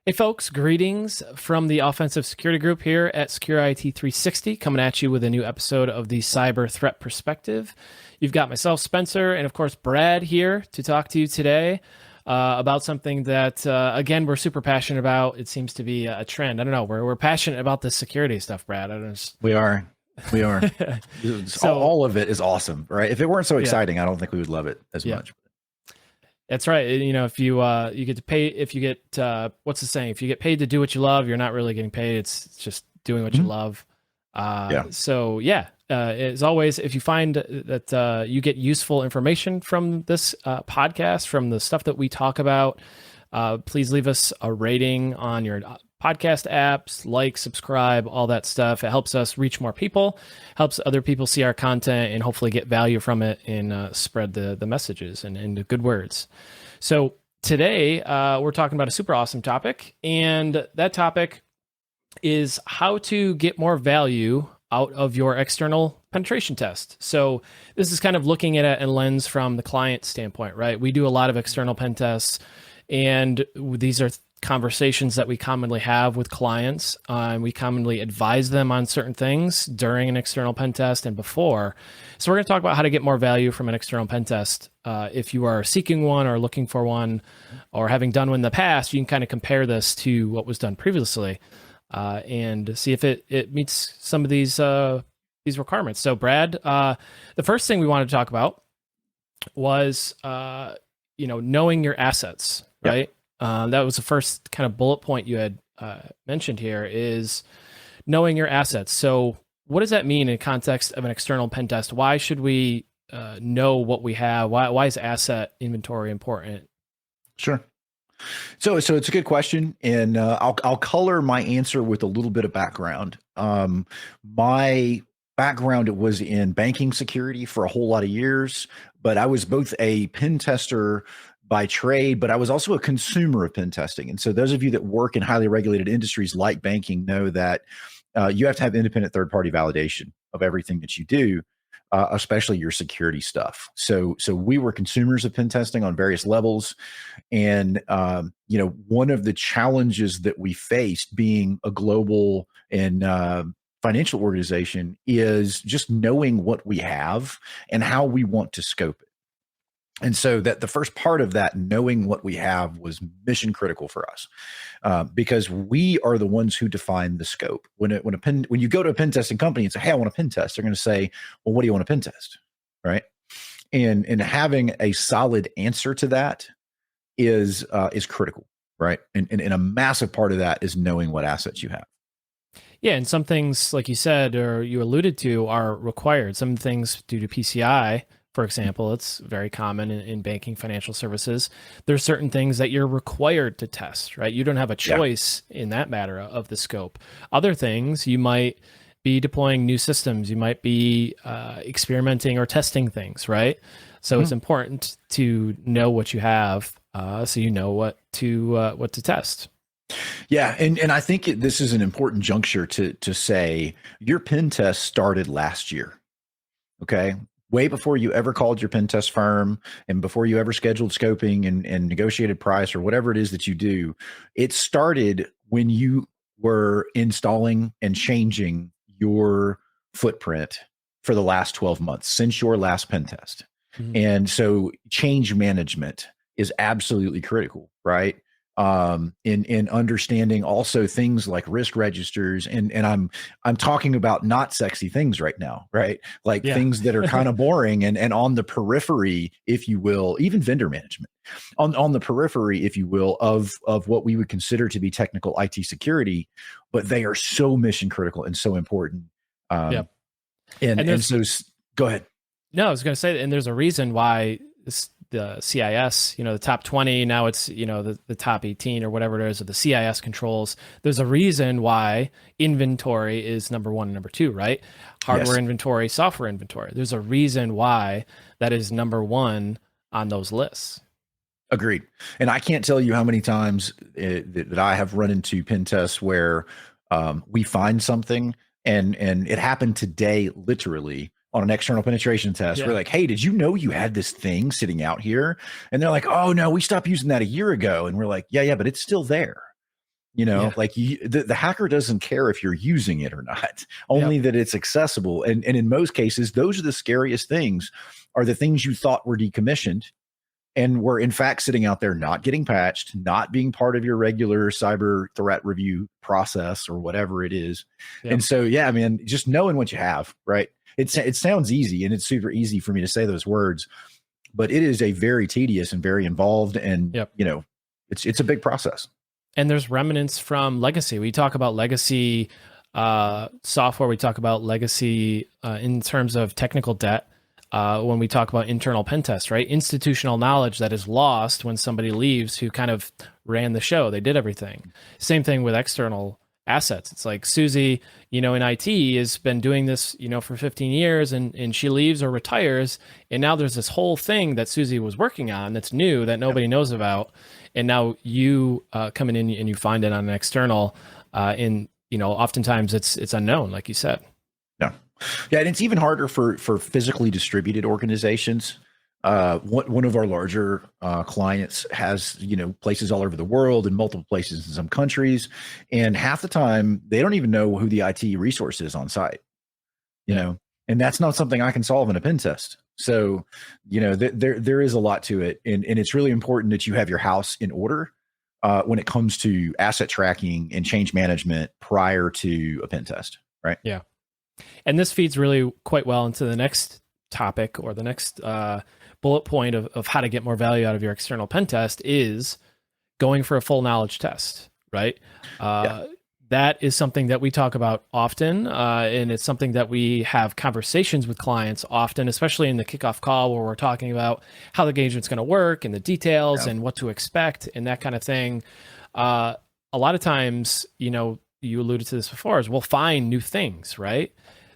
Hey folks, greetings from the Offensive Security Group here at Secure IT 360, coming at you with a new episode of the Cyber Threat Perspective. You've got myself, Spencer, and of course Brad here to talk to you today about something that, again, we're super passionate about. It seems to be a trend. I don't know. We're passionate about this security stuff, Brad. I don't know. We are. We are. So all of it is awesome, right? If it weren't so yeah. exciting, I don't think we would love it as Yeah. much. That's right. You know, if you you get to pay, if you get what's the saying? If you get paid to do what you love, you're not really getting paid. It's just doing what you love. Yeah. So yeah, as always, if you find that you get useful information from this podcast, from the stuff that we talk about, please leave us a rating on your podcast apps, like, subscribe, all that stuff. It helps us reach more people, helps other people see our content and hopefully get value from it and spread the messages and the good words. So today we're talking about a super awesome topic, and that topic is how to get more value out of your external penetration test. So this is kind of looking at it in lens from the client standpoint, right? We do a lot of external pen tests, and these are conversations that we commonly have with clients. We commonly advise them on certain things during an external pen test and before. So we're going to talk about how to get more value from an external pen test. If you are seeking one or looking for one or having done one in the past, you can kind of compare this to what was done previously and see if it meets some of these requirements. So Brad, the first thing we wanted to talk about was knowing your assets, right? That was the first kind of bullet point you had mentioned here, is knowing your assets. So what does that mean in context of an external pen test? Why should we know what we have? Why is asset inventory important? Sure. So it's a good question, and I'll color my answer with a little bit of background. My background was in banking security for a whole lot of years, but I was both a pen tester by trade, but I was also a consumer of pen testing. And so those of you that work in highly regulated industries like banking know that you have to have independent third-party validation of everything that you do, especially your security stuff. So we were consumers of pen testing on various levels. And, one of the challenges that we faced being a global and financial organization is just knowing what we have and how we want to scope it. And so that the first part of that, knowing what we have, was mission critical for us, because we are the ones who define the scope. When you go to a pen testing company and say, "Hey, I want a pen test," they're going to say, "Well, what do you want a pen test?" Right? And having a solid answer to that is critical, right? And a massive part of that is knowing what assets you have. Yeah, and some things, like you said or you alluded to, are required. Some things due to PCI. For example, it's very common in banking, financial services. There's certain things that you're required to test, right? You don't have a choice in that matter of the scope. Other things, you might be deploying new systems. You might be experimenting or testing things, right? So it's important to know what you have, so you know what to test. Yeah, and I think this is an important juncture to say your pen test started last year. Okay. Way before you ever called your pen test firm and before you ever scheduled scoping and negotiated price or whatever it is that you do, it started when you were installing and changing your footprint for the last 12 months since your last pen test. And so change management is absolutely critical, right? In understanding also things like risk registers, and I'm talking about not sexy things right now, right? Like things that are kind of boring and on the periphery, if you will, even vendor management on the periphery, if you will, of what we would consider to be technical IT security, but they are so mission critical and so important. And so go ahead. No, I was going to say, and there's a reason why the CIS, the top 20, now it's, the top 18 or whatever it is, of the CIS controls. There's a reason why inventory is number one and number two, right? Hardware inventory, software inventory. There's a reason why that is number one on those lists. Agreed. And I can't tell you how many times that I have run into pen tests where we find something, and it happened today, literally, on an external penetration test. We're like, "Hey, did you know you had this thing sitting out here?" And they're like, "Oh no, we stopped using that a year ago." And we're like, yeah, but it's still there. Yeah. like the hacker doesn't care if you're using it or not, Yep. only that it's accessible. And in most cases, those are the scariest things, are the things you thought were decommissioned and were in fact sitting out there not getting patched, not being part of your regular cyber threat review process or whatever it is. Yep. And so, yeah, I mean, just knowing what you have, right? It sounds easy, and it's super easy for me to say those words, but it is a very tedious and very involved, and Yep. it's a big process. And there's remnants from legacy. We talk about legacy software. We talk about legacy in terms of technical debt. When we talk about internal pen tests, right? Institutional knowledge that is lost when somebody leaves who kind of ran the show. They did everything. Same thing with external assets. It's like Susie, in IT has been doing this, for 15 years and she leaves or retires. And now there's this whole thing that Susie was working on that's new that nobody knows about. And now you coming in and you find it on an external and, oftentimes it's unknown, like you said. Yeah, and it's even harder for physically distributed organizations. One of our larger clients has places all over the world and multiple places in some countries, and half the time they don't even know who the IT resource is on site. And that's not something I can solve in a pen test. So, there is a lot to it, and it's really important that you have your house in order when it comes to asset tracking and change management prior to a pen test, right? Yeah. And this feeds really quite well into the next topic, or the next bullet point of how to get more value out of your external pen test is going for a full knowledge test, right? Yeah. That is something that we talk about often, and it's something that we have conversations with clients often, especially in the kickoff call where we're talking about how the engagement's going to work and the details and what to expect and that kind of thing. A lot of times, you alluded to this before, is we'll find new things, right?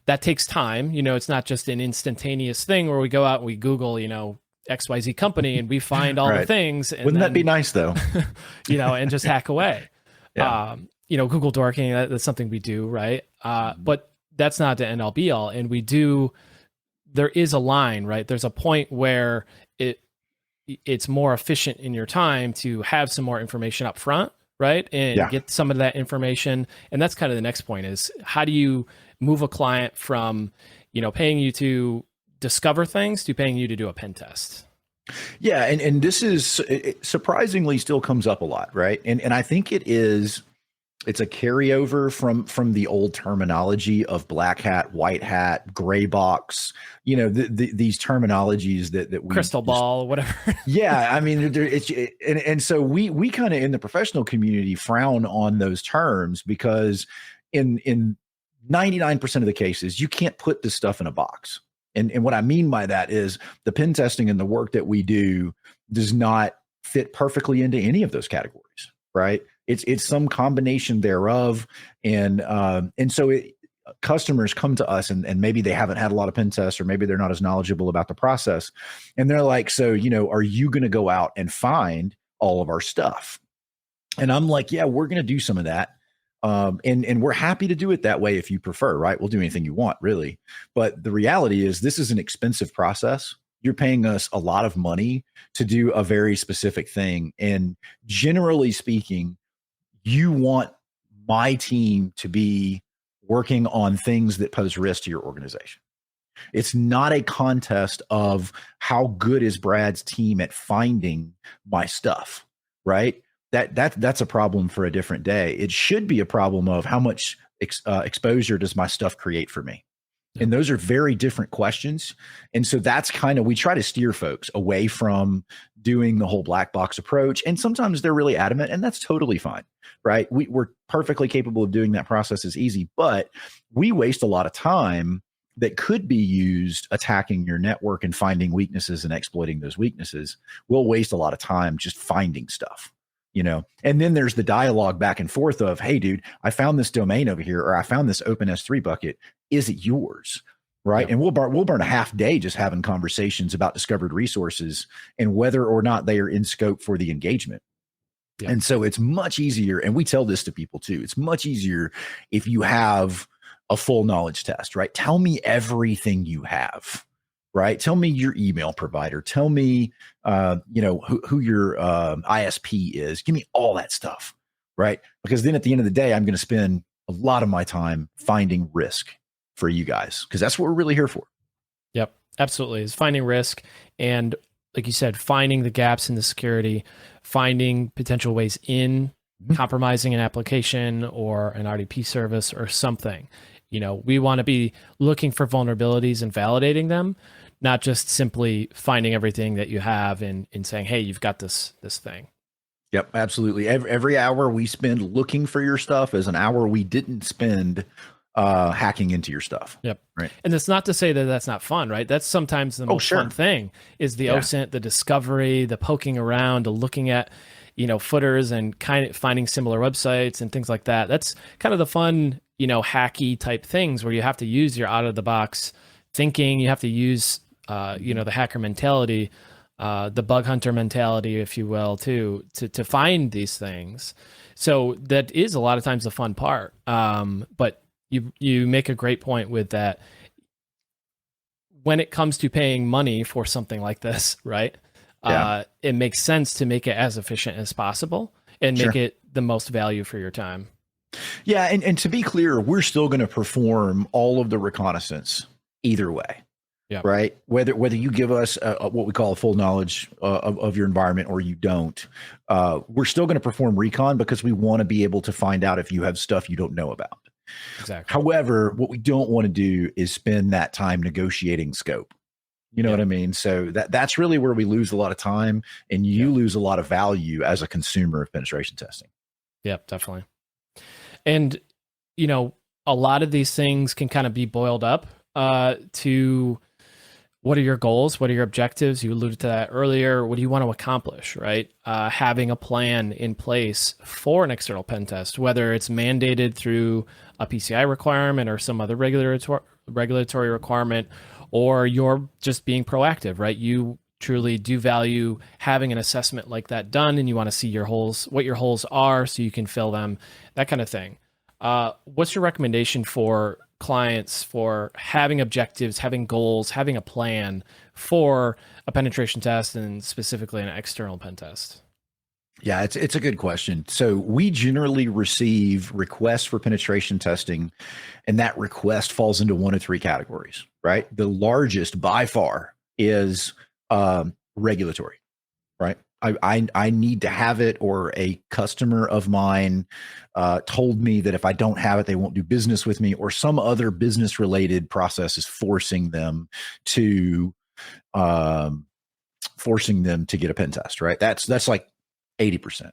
That takes time. It's not just an instantaneous thing where we go out and we Google, XYZ company and we find all the things. And Wouldn't that be nice though? And just hack away. Yeah. Google dorking, that's something we do, right? But that's not the end all be all. And there is a line, right? There's a point where it's more efficient in your time to have some more information up front, right? And get some of that information. And that's kind of the next point, is how do you move a client from, paying you to discover things to paying you to do a pen test? Yeah. And this is, it surprisingly still comes up a lot, right? And I think it's a carryover from the old terminology of black hat, white hat, gray box, these terminologies that we crystal ball, whatever. Yeah. I mean, and so we kind of in the professional community frown on those terms, because in 99% of the cases, you can't put this stuff in a box. And what I mean by that is the pen testing and the work that we do does not fit perfectly into any of those categories, right? It's some combination thereof. And so customers come to us and maybe they haven't had a lot of pen tests, or maybe they're not as knowledgeable about the process. And they're like, so, are you going to go out and find all of our stuff? And I'm like, yeah, we're going to do some of that. And we're happy to do it that way if you prefer, right? We'll do anything you want, really. But the reality is this is an expensive process. You're paying us a lot of money to do a very specific thing. And generally speaking, you want my team to be working on things that pose risk to your organization. It's not a contest of how good is Brad's team at finding my stuff, right? That's a problem for a different day. It should be a problem of how much exposure does my stuff create for me? And those are very different questions. And so that's kind of, we try to steer folks away from doing the whole black box approach. And sometimes they're really adamant, and that's totally fine, right? We're perfectly capable of doing that process as easy, but we waste a lot of time that could be used attacking your network and finding weaknesses and exploiting those weaknesses. We'll waste a lot of time just finding stuff. And then there's the dialogue back and forth of, hey, dude, I found this domain over here, or I found this open S3 bucket. Is it yours? Right. Yeah. And we'll burn a half day just having conversations about discovered resources and whether or not they are in scope for the engagement. Yeah. And so it's much easier. And we tell this to people too. It's much easier if you have a full knowledge test, right? Tell me everything you have. Right. Tell me your email provider. Tell me, who your ISP is. Give me all that stuff. right? Because then at the end of the day, I'm going to spend a lot of my time finding risk for you guys, because that's what we're really here for. Yep, absolutely. Is finding risk and, like you said, finding the gaps in the security, finding potential ways in, compromising an application or an RDP service or something. We want to be looking for vulnerabilities and validating them, not just simply finding everything that you have and saying, hey, you've got this thing. Yep, absolutely. Every hour we spend looking for your stuff is an hour we didn't spend hacking into your stuff. Yep. Right. And it's not to say that that's not fun, right? That's sometimes the most fun thing is the OSINT, the discovery, the poking around, the looking at, footers and kind of finding similar websites and things like that. That's kind of the fun, hacky type things where you have to use your out of the box thinking. You have to use, the hacker mentality, the bug hunter mentality, if you will, to find these things. So that is a lot of times the fun part. But you make a great point with that. When it comes to paying money for something like this, right? Yeah. It makes sense to make it as efficient as possible and make it the most value for your time. Yeah, and to be clear, we're still going to perform all of the reconnaissance either way. Yeah. Right. Whether you give us what we call a full knowledge of your environment or you don't, we're still going to perform recon because we want to be able to find out if you have stuff you don't know about. Exactly. However, what we don't want to do is spend that time negotiating scope. You know what I mean? So that's really where we lose a lot of time, and you lose a lot of value as a consumer of penetration testing. Yep, definitely. And, a lot of these things can kind of be boiled up to what are your goals? What are your objectives? You alluded to that earlier. What do you want to accomplish, right? Having a plan in place for an external pen test, whether it's mandated through a PCI requirement or some other regulatory requirement, or you're just being proactive, right? You truly do value having an assessment like that done, and you want to see your holes, what your holes are, so you can fill them, that kind of thing. What's your recommendation for clients for having objectives, having goals, having a plan for a penetration test, and specifically an external pen test? Yeah, it's a good question. So we generally receive requests for penetration testing, and that request falls into one of three categories, right? The largest by far is regulatory, right? I need to have it, or a customer of mine told me that if I don't have it, they won't do business with me, or some other business related process is forcing them to get a pen test, right? That's like 80%.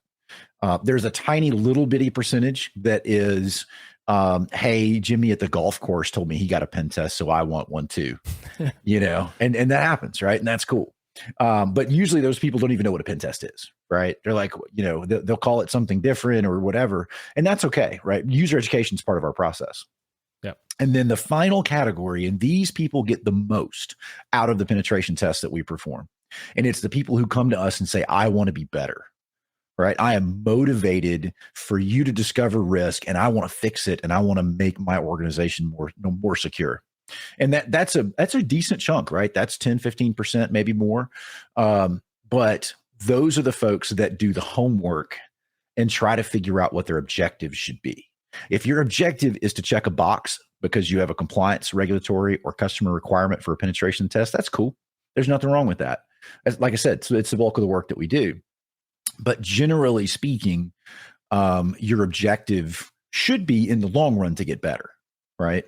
There's a tiny little bitty percentage that is, hey, Jimmy at the golf course told me he got a pen test, so I want one too, and that happens, right? And that's cool. But usually those people don't even know what a pen test is, right? They're like, they'll call it something different or whatever, and that's okay, right? User education is part of our process. Yep. And then the final category, and these people get the most out of the penetration tests that we perform, and it's the people who come to us and say, I want to be better. Right. I am motivated for you to discover risk, and I want to fix it, and I want to make my organization more secure. And that's a decent chunk, right? That's 10, 15%, maybe more. But those are the folks that do the homework and try to figure out what their objectives should be. If your objective is to check a box because you have a compliance, regulatory, or customer requirement for a penetration test, that's cool. There's nothing wrong with that. Like I said, so it's the bulk of the work that we do. But generally speaking, your objective should be in the long run to get better, right?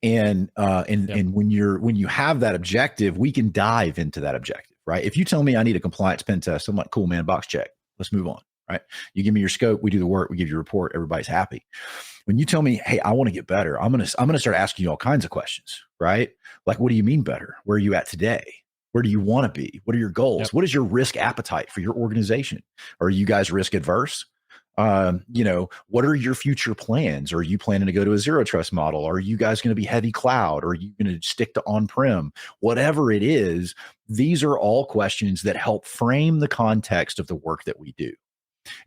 And when you have that objective, we can dive into that objective, right? If you tell me I need a compliance pen test, I'm like, cool, man, box check. Let's move on, right? You give me your scope, we do the work, we give you a report, everybody's happy. When you tell me, hey, I want to get better, I'm gonna start asking you all kinds of questions, right? Like, what do you mean better? Where are you at today? Where do you want to be? What are your goals? Yep. What is your risk appetite for your organization? Are you guys risk adverse? What are your future plans? Are you planning to go to a zero trust model? Are you guys going to be heavy cloud? Are you going to stick to on-prem? Whatever it is, these are all questions that help frame the context of the work that we do.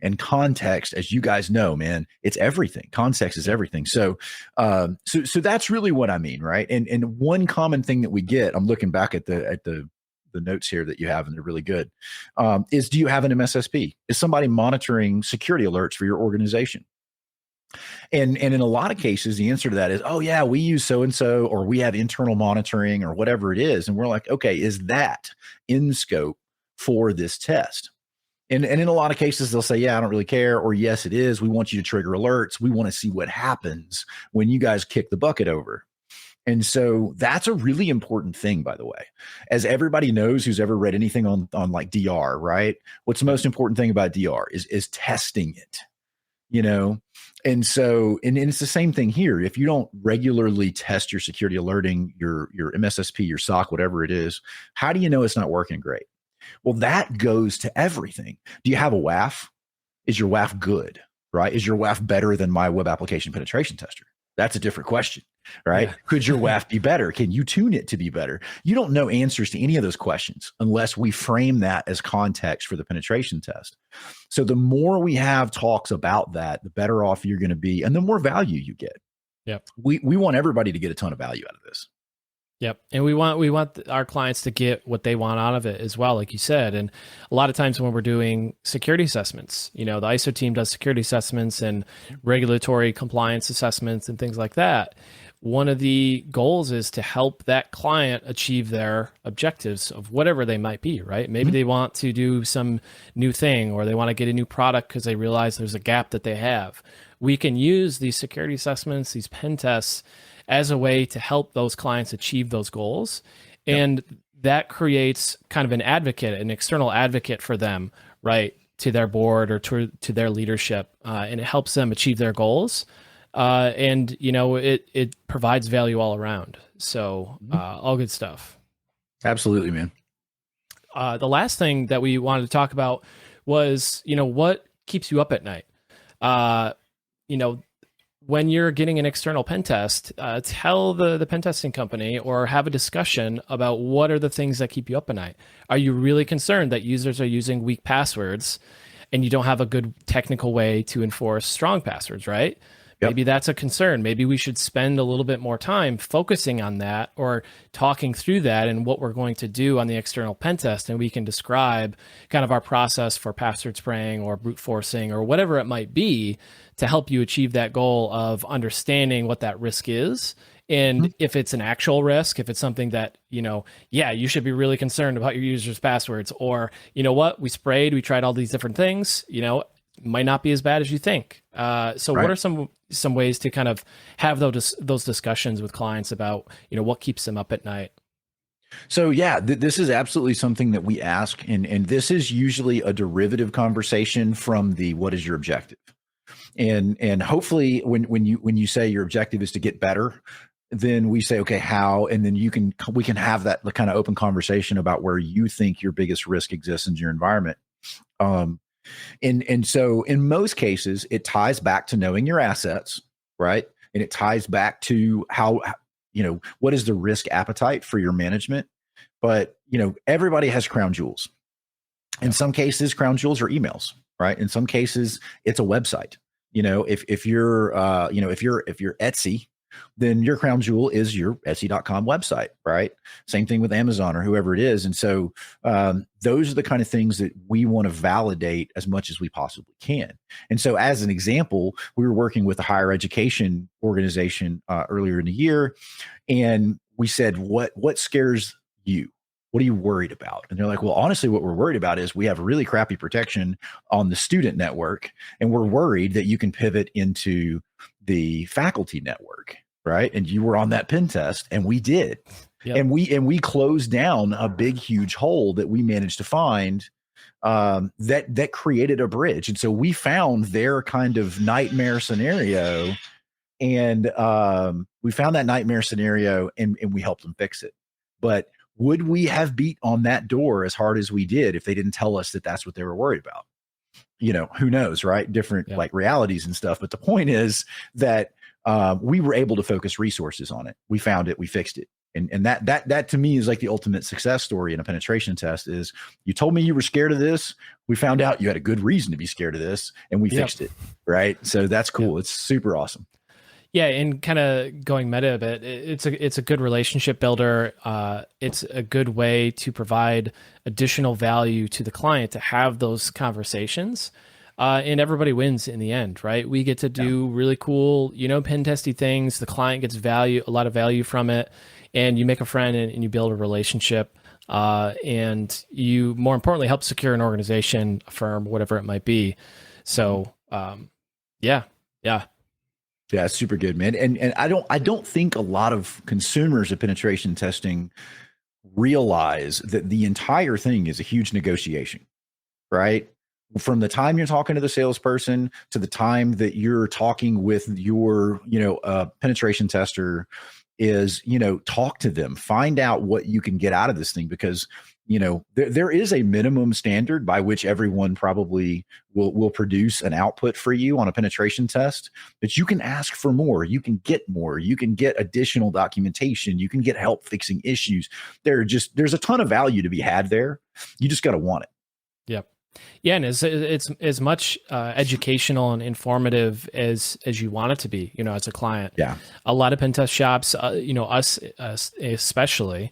And context, as you guys know, man, it's everything. Context is everything. So that's really what I mean, right? And one common thing that we get, I'm looking back at the the notes here that you have, and they're really good. Is, do you have an MSSP? Is somebody monitoring security alerts for your organization? And in a lot of cases, the answer to that is, oh yeah, we use so and so, or we have internal monitoring, or whatever it is. And we're like, okay, is that in scope for this test? And in a lot of cases, they'll say, yeah, I don't really care, or yes, it is. We want you to trigger alerts. We want to see what happens when you guys kick the bucket over. And so that's a really important thing, by the way. As everybody knows who's ever read anything on like DR, right? What's the most important thing about DR is testing it, you know? And so, and it's the same thing here. If you don't regularly test your security alerting, your MSSP, your SOC, whatever it is, how do you know it's not working great? Well, that goes to everything. Do you have a WAF? Is your WAF good, right? Is your WAF better than my web application penetration tester? That's a different question, right? Yeah. Could your WAF be better? Can you tune it to be better? You don't know answers to any of those questions unless we frame that as context for the penetration test. So the more we have talks about that, the better off you're going to be, and the more value you get. Yep. We want everybody to get a ton of value out of this. Yep. And we want our clients to get what they want out of it as well, like you said. And a lot of times when we're doing security assessments, you know, the ISO team does security assessments and regulatory compliance assessments and things like that. One of the goals is to help that client achieve their objectives of whatever they might be, right? Maybe they want to do some new thing, or they want to get a new product because they realize there's a gap that they have. We can use these security assessments, these pen tests, as a way to help those clients achieve those goals. And that creates kind of an advocate, an external advocate for them, right, to their board or to their leadership. And it helps them achieve their goals. And, you know, it provides value all around. So all good stuff. Absolutely, man. The last thing that we wanted to talk about was, you know, what keeps you up at night? You know, when you're getting an external pen test, tell the pen testing company or have a discussion about what are the things that keep you up at night. Are you really concerned that users are using weak passwords and you don't have a good technical way to enforce strong passwords, right? Yep. Maybe that's a concern. Maybe we should spend a little bit more time focusing on that or talking through that and what we're going to do on the external pen test. And we can describe kind of our process for password spraying or brute forcing or whatever it might be to help you achieve that goal of understanding what that risk is. And if it's an actual risk, if it's something that, you know, yeah, you should be really concerned about your users' passwords, or, you know what, we sprayed, we tried all these different things, you know, it might not be as bad as you think. So what are some ways to kind of have those discussions with clients about, you know, what keeps them up at night? So yeah, this is absolutely something that we ask, and this is usually a derivative conversation from the what is your objective, and hopefully when you say your objective is to get better, then we say, okay, how, and then we can have that kind of open conversation about where you think your biggest risk exists in your environment. And so in most cases, it ties back to knowing your assets, right? And it ties back to how, you know, what is the risk appetite for your management? But, you know, everybody has crown jewels. In some cases, crown jewels are emails, right? In some cases, it's a website. You know, if you're, you know, if you're Etsy, then your crown jewel is your Etsy.com website, right? Same thing with Amazon or whoever it is. And so those are the kind of things that we want to validate as much as we possibly can. And so as an example, we were working with a higher education organization earlier in the year, and we said, what scares you? What are you worried about? And they're like, well, honestly, what we're worried about is we have really crappy protection on the student network, and we're worried that you can pivot into the faculty network, right? And you were on that pen test, and we did. Yep. And we closed down a big, huge hole that we managed to find that created a bridge. And so we found their kind of nightmare scenario, and we found that nightmare scenario, and we helped them fix it. But would we have beat on that door as hard as we did if they didn't tell us that that's what they were worried about? You know, who knows, right? Different like realities and stuff. But the point is that we were able to focus resources on it. We found it, we fixed it. And that to me is like the ultimate success story in a penetration test is you told me you were scared of this. We found out you had a good reason to be scared of this, and we fixed it. Right. So that's cool. It's super awesome. Yeah, and kind of going meta a bit, it's a good relationship builder. It's a good way to provide additional value to the client to have those conversations, and everybody wins in the end, right? We get to Yeah. do really cool, pen testy things. The client gets a lot of value from it, and you make a friend and you build a relationship, and you more importantly help secure an organization, a firm, whatever it might be. So, yeah, yeah. Yeah, super good, man. And I don't think a lot of consumers of penetration testing realize that the entire thing is a huge negotiation, right? From the time you're talking to the salesperson to the time that you're talking with your, penetration tester is, talk to them, find out what you can get out of this thing because, there is a minimum standard by which everyone probably will produce an output for you on a penetration test, but you can ask for more, you can get more, you can get additional documentation, you can get help fixing issues. There's a ton of value to be had there. You just got to want it. Yep. Yeah, and it's as much educational and informative as you want it to be. As a client, Yeah. a lot of pen test shops, us especially,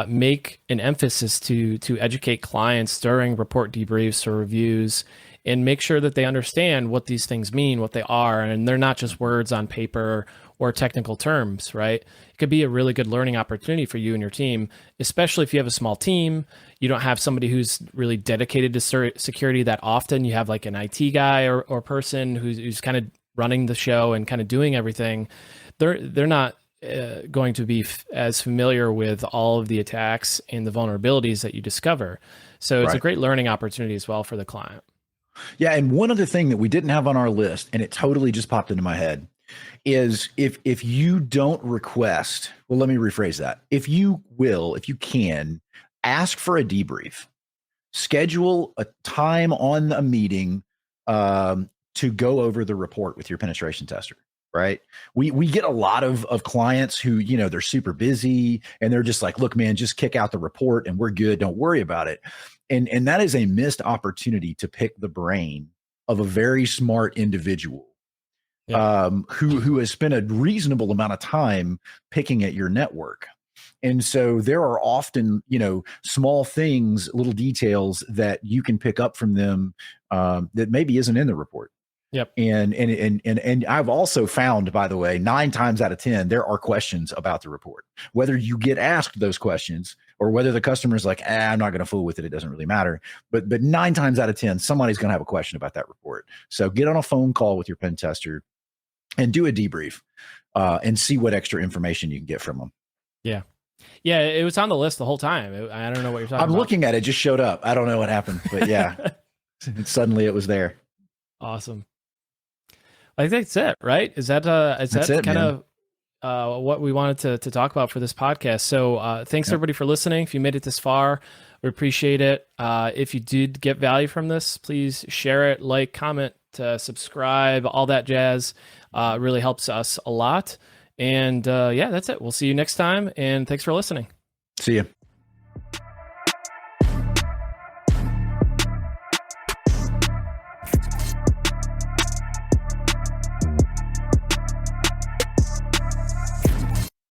make an emphasis to educate clients during report debriefs or reviews, and make sure that they understand what these things mean, what they are, and they're not just words on paper or technical terms. Right? It could be a really good learning opportunity for you and your team, especially if you have a small team. You don't have somebody who's really dedicated to security that often. You have like an IT guy or person who's kind of running the show and kind of doing everything. They're not going to be as familiar with all of the attacks and the vulnerabilities that you discover. So it's a Right. great learning opportunity as well for the client. Yeah, and one other thing that we didn't have on our list, and it totally just popped into my head, is if you don't request, well, let me rephrase that. If you can, ask for a debrief, schedule a time on a meeting to go over the report with your penetration tester. Right. We get a lot of clients who, they're super busy and they're just like, look, man, just kick out the report and we're good. Don't worry about it. And that is a missed opportunity to pick the brain of a very smart individual Yeah. who has spent a reasonable amount of time picking at your network. And so there are often, small things, little details that you can pick up from them that maybe isn't in the report. Yep. And I've also found, by the way, 9 times out of 10, there are questions about the report. Whether you get asked those questions or whether the customer's like, I'm not going to fool with it, it doesn't really matter. But 9 times out of 10, somebody's going to have a question about that report. So get on a phone call with your pen tester and do a debrief and see what extra information you can get from them. Yeah. Yeah. It was on the list the whole time. I don't know what you're talking I'm about. looking at it, just showed up. I don't know what happened, but yeah, suddenly it was there. Awesome. I think that's it, right? Is that kind of what we wanted to talk about for this podcast? So thanks everybody for listening. If you made it this far, we appreciate it. If you did get value from this, please share it, like, comment, subscribe, all that jazz. It really helps us a lot. And yeah, that's it. We'll see you next time. And thanks for listening. See you.